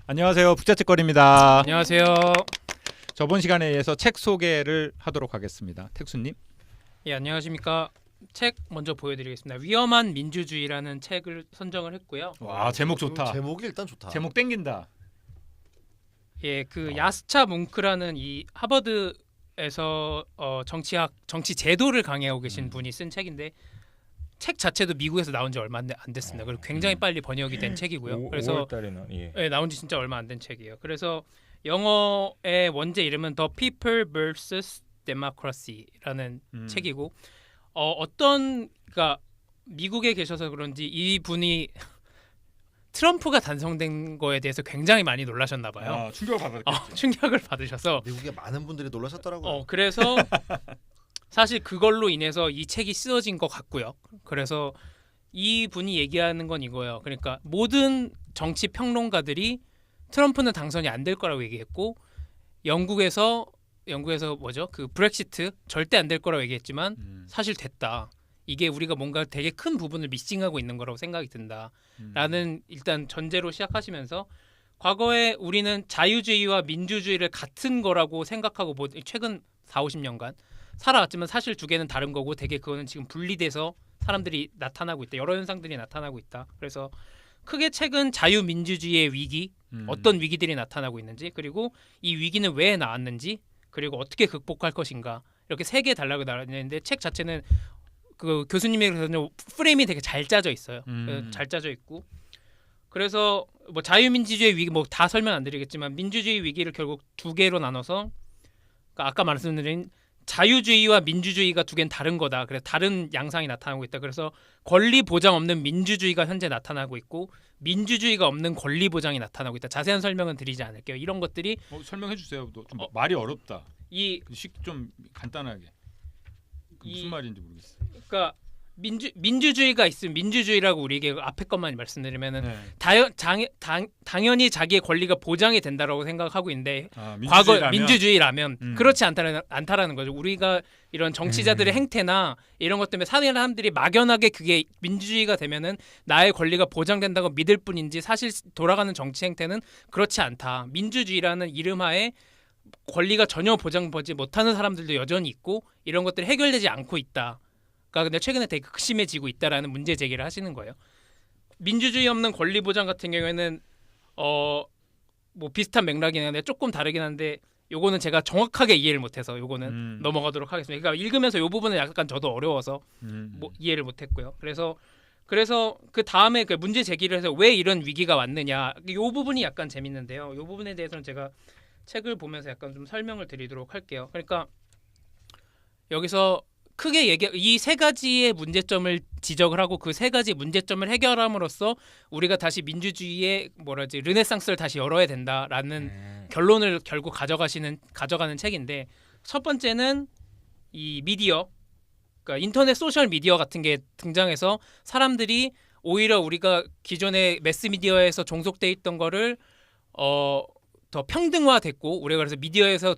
안녕하세요. 부자책거리입니다. 안녕하세요. 저번 시간에 이어서 책 소개를 하도록 하겠습니다. 택수님. 예, 안녕하십니까. 책 먼저 보여드리겠습니다. 위험한 민주주의라는 책을 선정을 했고요. 와, 제목 좋다. 제목이 일단 좋다. 제목 땡긴다. 예, 그 야스차 뭉크라는 이 하버드에서 정치 제도를 강의하고 계신 분이 쓴 책인데 책 자체도 미국에서 나온 지 얼마 안 됐습니다. 그리고 굉장히 빨리 번역이 된 책이고요. 그래서 5월달에는 예, 나온 지 진짜 얼마 안 된 책이에요. 그래서 영어의 원제 이름은 The People vs. Democracy라는 책이고 그러니까 미국에 계셔서 그런지 이 분이 트럼프가 단성된 거에 대해서 굉장히 많이 놀라셨나 봐요. 충격을 받았겠지. 충격을 받으셔서 미국에 많은 분들이 놀라셨더라고요. 그래서 사실 그걸로 인해서 이 책이 쓰여진 것 같고요. 그래서 이 분이 얘기하는 건 이거예요. 그러니까 모든 정치 평론가들이 트럼프는 당선이 안 될 거라고 얘기했고 영국에서 뭐죠? 그 브렉시트 절대 안 될 거라고 얘기했지만 사실 됐다. 이게 우리가 뭔가 되게 큰 부분을 미싱하고 있는 거라고 생각이 든다라는 일단 전제로 시작하시면서 과거에 우리는 자유주의와 민주주의를 같은 거라고 생각하고 최근 4-50년간 살아왔지만 사실 두 개는 다른 거고 되게 그거는 지금 분리돼서 사람들이 나타나고 있다. 여러 현상들이 나타나고 있다. 그래서 크게 책은 자유민주주의의 위기, 어떤 위기들이 나타나고 있는지, 그리고 이 위기는 왜 나왔는지, 그리고 어떻게 극복할 것인가, 이렇게 세 개 단락을 나뉘는데 책 자체는 그 교수님이 그래서 프레임이 되게 잘 짜져 있어요. 잘 짜져 있고 그래서 뭐 자유민주주의 위기 뭐 다 설명 안 드리겠지만 민주주의 위기를 결국 두 개로 나눠서 그러니까 아까 말씀드린 자유주의와 민주주의가 두 개는 다른 거다. 그래서 다른 양상이 나타나고 있다. 그래서 권리 보장 없는 민주주의가 현재 나타나고 있고 민주주의가 없는 권리 보장이 나타나고 있다. 자세한 설명은 드리지 않을게요. 이런 것들이 설명해 주세요. 좀 말이 어렵다. 좀 간단하게. 무슨 말인지 모르겠어요. 그러니까 민주주의가 있으면 민주주의라고 우리에게 앞에 것만 말씀드리면은 당연히 자기의 권리가 보장이 된다라고 생각하고 있는데 과거 민주주의라면 그렇지 않다라는 거죠. 우리가 이런 정치자들의 행태나 이런 것 때문에 사람들이 막연하게 그게 민주주의가 되면은 나의 권리가 보장된다고 믿을 뿐인지 사실 돌아가는 정치 행태는 그렇지 않다. 민주주의라는 이름하에 권리가 전혀 보장받지 못하는 사람들도 여전히 있고 이런 것들이 해결되지 않고 있다. 그러니까 근데 최근에 되게 극심해지고 있다라는 문제 제기를 하시는 거예요. 민주주의 없는 권리 보장 같은 경우에는 뭐 비슷한 맥락이긴 한데 조금 다르긴 한데 요거는 제가 정확하게 이해를 못해서 요거는 넘어가도록 하겠습니다. 그러니까 읽으면서 요 부분은 약간 저도 어려워서 뭐 이해를 못했고요. 그래서 그 다음에 그 문제 제기를 해서 왜 이런 위기가 왔느냐 요 부분이 약간 재밌는데요. 요 부분에 대해서는 제가 책을 보면서 약간 좀 설명을 드리도록 할게요. 그러니까 여기서 크게 이 세 가지의 문제점을 지적을 하고 그 세 가지 문제점을 해결함으로써 우리가 다시 민주주의의 르네상스를 다시 열어야 된다라는 결론을 결국 가져가는 책인데 첫 번째는 이 미디어, 그러니까 인터넷 소셜 미디어 같은 게 등장해서 사람들이 오히려 우리가 기존의 매스 미디어에서 종속돼 있던 거를 더 평등화됐고 우리가 그래서 미디어에서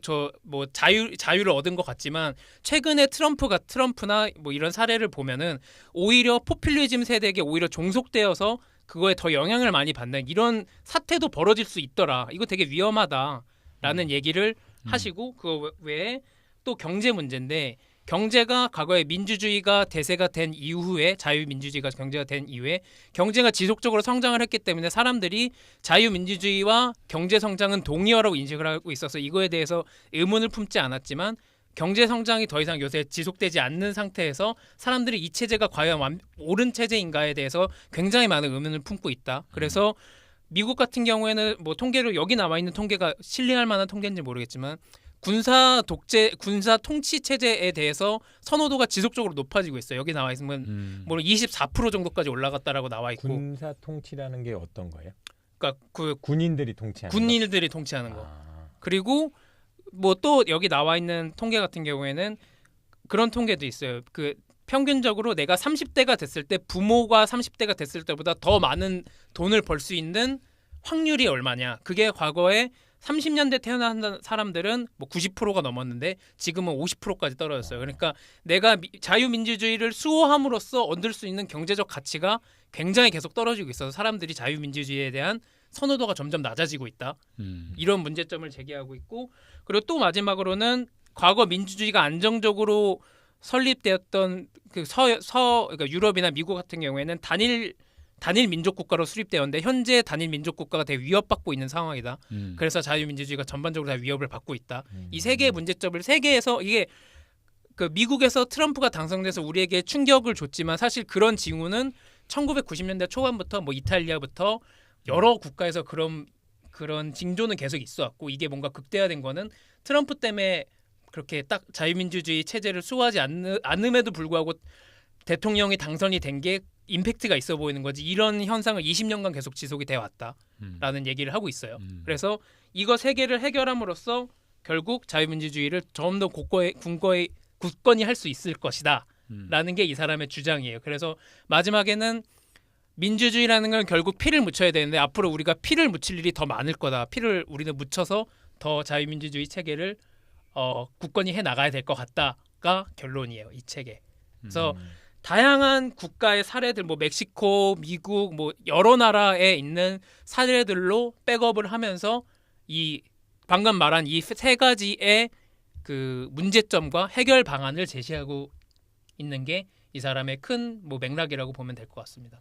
자유를 얻은 것 같지만 최근에 트럼프나 뭐 이런 사례를 보면은 오히려 포퓰리즘 세대에게 오히려 종속되어서 그거에 더 영향을 많이 받는 이런 사태도 벌어질 수 있더라. 이거 되게 위험하다라는 얘기를 하시고 그 외에 또 경제 문제인데 경제가 과거에 민주주의가 대세가 된 이후에 자유민주주의가 경제가 된 이후에 경제가 지속적으로 성장을 했기 때문에 사람들이 자유민주주의와 경제성장은 동의어라고 인식을 하고 있어서 이거에 대해서 의문을 품지 않았지만 경제성장이 더 이상 요새 지속되지 않는 상태에서 사람들이 이 체제가 과연 옳은 체제인가에 대해서 굉장히 많은 의문을 품고 있다. 그래서 미국 같은 경우에는 뭐 통계로 여기 나와 있는 통계가 신뢰할 만한 통계인지 모르겠지만 군사 통치 체제에 대해서 선호도가 지속적으로 높아지고 있어요. 여기 나와 있으면 뭐 24% 정도까지 올라갔다라고 나와 있고. 군사 통치라는 게 어떤 거예요? 그러니까 그 군인들이 통치하는 거. 그리고 뭐 또 여기 나와 있는 통계 같은 경우에는 그런 통계도 있어요. 그 평균적으로 내가 30대가 됐을 때 부모가 30대가 됐을 때보다 더 많은 돈을 벌 수 있는 확률이 얼마냐. 그게 과거에 30년대 태어난 사람들은 뭐 90%가 넘었는데 지금은 50%까지 떨어졌어요. 그러니까 내가 자유민주주의를 수호함으로써 얻을 수 있는 경제적 가치가 굉장히 계속 떨어지고 있어서 사람들이 자유민주주의에 대한 선호도가 점점 낮아지고 있다. 이런 문제점을 제기하고 있고 그리고 또 마지막으로는 과거 민주주의가 안정적으로 설립되었던 그 그러니까 유럽이나 미국 같은 경우에는 단일 민족 국가로 수립되었는데 현재 단일 민족 국가가 되게 위협받고 있는 상황이다. 그래서 자유민주주의가 전반적으로 다 위협을 받고 있다. 이 세 개의 문제점을 세계에서 이게 그 미국에서 트럼프가 당선돼서 우리에게 충격을 줬지만 사실 그런 징후는 1990년대 초반부터 뭐 이탈리아부터 여러 국가에서 그런 징조는 계속 있어왔고 이게 뭔가 극대화된 거는 트럼프 때문에 그렇게 딱 자유민주주의 체제를 수호하지 않음에도 불구하고 대통령이 당선이 된 게 임팩트가 있어 보이는 거지. 이런 현상을 20년간 계속 지속이 돼 왔다라는 얘기를 하고 있어요. 그래서 이거 세 개를 해결함으로써 결국 자유민주주의를 좀 더 굳건히 할 수 있을 것이다라는 게 이 사람의 주장이에요. 그래서 마지막에는 민주주의라는 건 결국 피를 묻혀야 되는데 앞으로 우리가 피를 묻힐 일이 더 많을 거다. 피를 우리는 묻혀서 더 자유민주주의 체계를 굳건히 해 나가야 될 것 같다가 결론이에요. 이 책에. 그래서 다양한 국가의 사례들, 뭐 멕시코, 미국, 뭐 여러 나라에 있는 사례들로 백업을 하면서 이 방금 말한 이 세 가지의 그 문제점과 해결 방안을 제시하고 있는 게 이 사람의 큰 뭐 맥락이라고 보면 될 것 같습니다.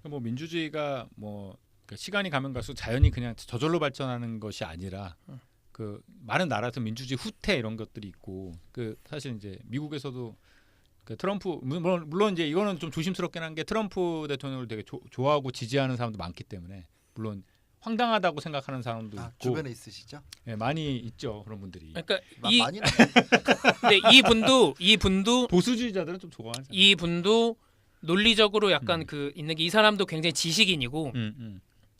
뭐 민주주의가 뭐 시간이 가면 갈수록 자연히 그냥 저절로 발전하는 것이 아니라 그 많은 나라에서 민주주의 후퇴 이런 것들이 있고 그 사실 이제 미국에서도 그 트럼프 물론 이제 이거는 좀 조심스럽긴 한 게 트럼프 대통령을 되게 좋아하고 지지하는 사람도 많기 때문에 물론 황당하다고 생각하는 사람도 있고 주변에 있으시죠? 네, 많이 있죠 그런 분들이. 그러니까 많이 근데 이 분도 보수주의자들은 좀 좋아하죠. 이 분도 논리적으로 약간 그 있는 게 이 사람도 굉장히 지식인이고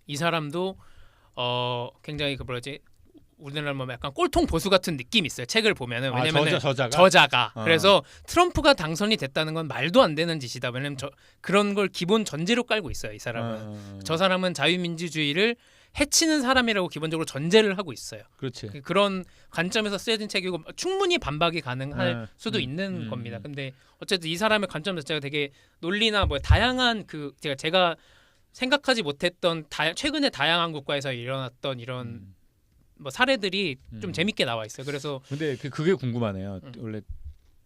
이 사람도 굉장히 그 뭐라지 우리나라 뭐 약간 꼴통 보수 같은 느낌이 있어요. 책을 보면은 왜냐면 저자가 그래서 트럼프가 당선이 됐다는 건 말도 안 되는 짓이다. 왜냐면 그런 걸 기본 전제로 깔고 있어요. 이 사람은 저 사람은 자유민주주의를 해치는 사람이라고 기본적으로 전제를 하고 있어요. 그렇지. 그런 관점에서 쓰여진 책이고 충분히 반박이 가능할 수도 있는 겁니다. 근데 어쨌든 이 사람의 관점 자체가 되게 논리나 뭐 다양한 그 제가 생각하지 못했던 최근에 다양한 국가에서 일어났던 이런 뭐 사례들이 좀 재밌게 나와 있어요. 그래서 근데 그게 궁금하네요. 원래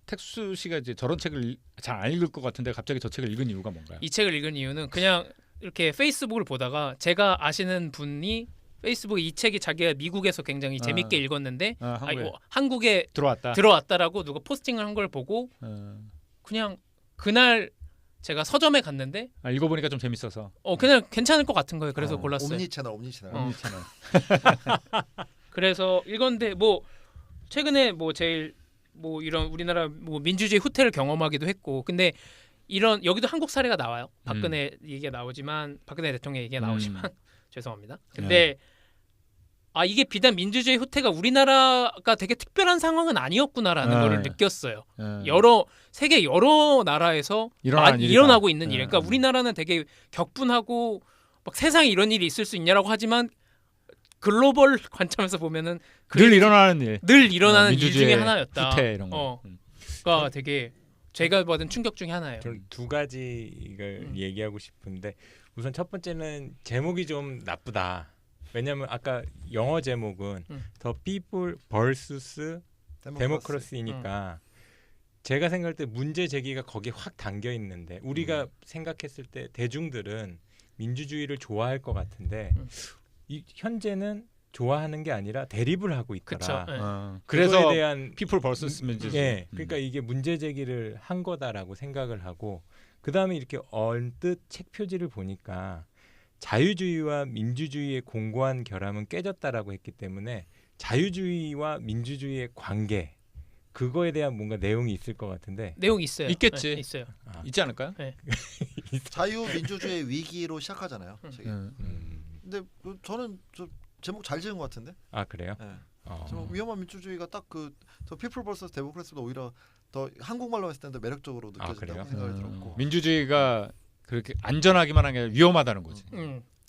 택수 씨가 이제 저런 책을 잘 안 읽을 것 같은데 갑자기 저 책을 읽은 이유가 뭔가요? 이 책을 읽은 이유는 그냥 이렇게 페이스북을 보다가 제가 아시는 분이 페이스북에 이 책이 자기가 미국에서 굉장히 재밌게 읽었는데 한국에 들어왔다라고 누가 포스팅을 한 걸 보고 그냥 그날 제가 서점에 갔는데 읽어보니까 좀 재밌어서 그냥 괜찮을 것 같은 거예요. 그래서 골랐어요. 옴니 채널. 그래서 읽었는데 뭐 최근에 뭐 제일 뭐 이런 우리나라 뭐 민주주의 후퇴를 경험하기도 했고 근데 이런 여기도 한국 사례가 나와요. 박근혜 얘기가 나오지만 박근혜 대통령 얘기가 나오지만 죄송합니다. 근데 이게 비단 민주주의 후퇴가 우리나라가 되게 특별한 상황은 아니었구나라는 거를 느꼈어요. 세계 여러 나라에서 일어나고 있는 일. 그러니까 우리나라는 되게 격분하고 막 세상에 이런 일이 있을 수 있냐라고 하지만 글로벌 관점에서 보면은 늘 일어나는 일 중에 하나였다. 후퇴 이런 거. 그러니까 되게 제가 받은 충격 중에 하나예요. 저는 두 가지를 얘기하고 싶은데 우선 첫 번째는 제목이 좀 나쁘다. 왜냐하면 아까 영어 제목은 The People vs. Democracy니까 제가 생각할 때 문제 제기가 거기 확 담겨 있는데 우리가 생각했을 때 대중들은 민주주의를 좋아할 것 같은데 현재는 좋아하는 게 아니라 대립을 하고 있더라. 그래서 대한 People vs. 민주주의. 그러니까 이게 문제 제기를 한 거다라고 생각을 하고 그 다음에 이렇게 언뜻 책 표지를 보니까 자유주의와 민주주의의 공고한 결함은 깨졌다라고 했기 때문에 자유주의와 민주주의의 관계 그거에 대한 뭔가 내용이 있을 것 같은데 내용이 있어요. 있겠지. 네, 있어요. 있지 않을까요? 네. 자유민주주의 위기로 시작하잖아요. 근데 저는 제목 잘 지은 것 같은데? 그래요? 네. 위험한 민주주의가 딱 더 피플 버서스 데모크라시보다 오히려 더 한국말로 했을 때도 매력적으로 느껴진다고 생각이 들었고 민주주의가 그렇게 안전하기만 한 게 위험하다는 거지.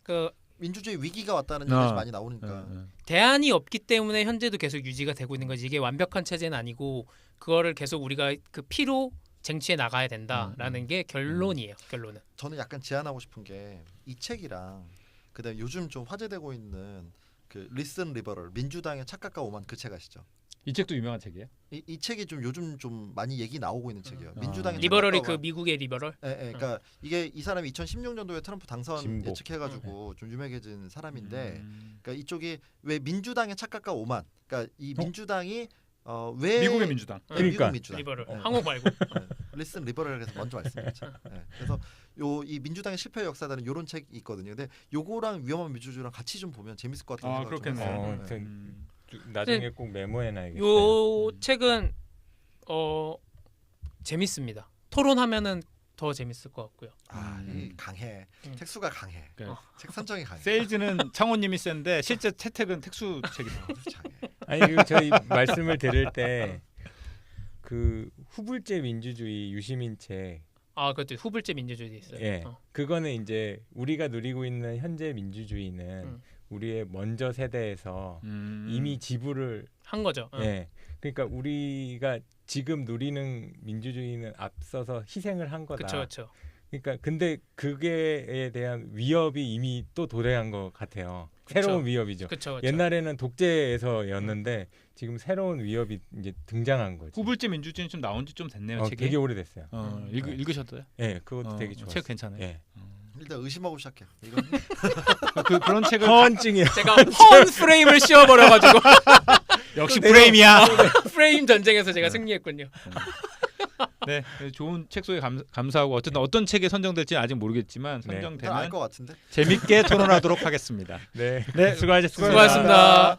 그 민주주의 위기가 왔다는 얘기가 많이 나오니까 대안이 없기 때문에 현재도 계속 유지가 되고 있는 거지. 이게 완벽한 체제는 아니고 그거를 계속 우리가 그 피로 쟁취해 나가야 된다라는 게 결론이에요. 결론은. 저는 약간 제안하고 싶은 게 이 책이랑 그다음 요즘 좀 화제되고 있는 그 리슨 리버럴 민주당의 착각과 오만 그 책 아시죠? 이 책도 유명한 책이에요? 이 책이 좀 요즘 좀 많이 얘기 나오고 있는 책이에요. 민주당의 리버럴이 착각과 그 미국의 리버럴? 그러니까 이게 이 사람이 2016년도에 트럼프 당선 진보. 예측해가지고 좀 유명해진 사람인데, 그러니까 이쪽이 왜 민주당의 착각과 오만, 그러니까 이 민주당이 왜 미국의 민주당. 네, 그러니까. 미국 민주당. 리버럴. 네. 한국 말고. 리슨 리버럴에서 먼저 말씀드렸죠. 네. 그래서 이 민주당의 실패 역사다는 이런 책이 있거든요. 근데 요거랑 위험한 민주주의랑 같이 좀 보면 재밌을 것 같아요. 그렇겠네요. 나중에 꼭 메모해놔야겠어요. 요 책은 재밌습니다. 토론하면은 더 재밌을 것 같고요. 이 강해. 책수가 강해. 책 선정이 강해. 세일즈는 창호님이 센데 실제 채택은 택수 책이다. 강해. 아니 그리고 저희 말씀을 들을 때 그 후불제 민주주의 유시민 책 그것도 후불제 민주주의 있어요. 예. 그거는 이제 우리가 누리고 있는 현재 민주주의는 우리의 먼저 세대에서 이미 지불을 한 거죠. 예. 그러니까 우리가 지금 누리는 민주주의는 앞서서 희생을 한 거다. 그렇죠. 그러니까 근데 그게에 대한 위협이 이미 또 도래한 것 같아요. 그쵸. 새로운 위협이죠. 그쵸. 옛날에는 독재에서였는데 지금 새로운 위협이 이제 등장한 거죠. 후불제 민주주의는 좀 나온 지 좀 됐네요. 책이. 되게 오래됐어요. 읽으셨어요? 네, 그것도 되게 좋았어요. 책 괜찮아요. 예. 일단 의심하고 시작해. 이건 그런 책을 허언증이야. 제가 펀 프레임을 씌워버려가지고 역시 프레임이야. 프레임 전쟁에서 제가 승리했군요. 네, 좋은 책 소개 감사하고 어떤 책이 선정될지 아직 모르겠지만 알 선정되면 것 같은데. 재밌게 토론하도록 하겠습니다. 네, 네, 수고하셨습니다. 수고하셨습니다.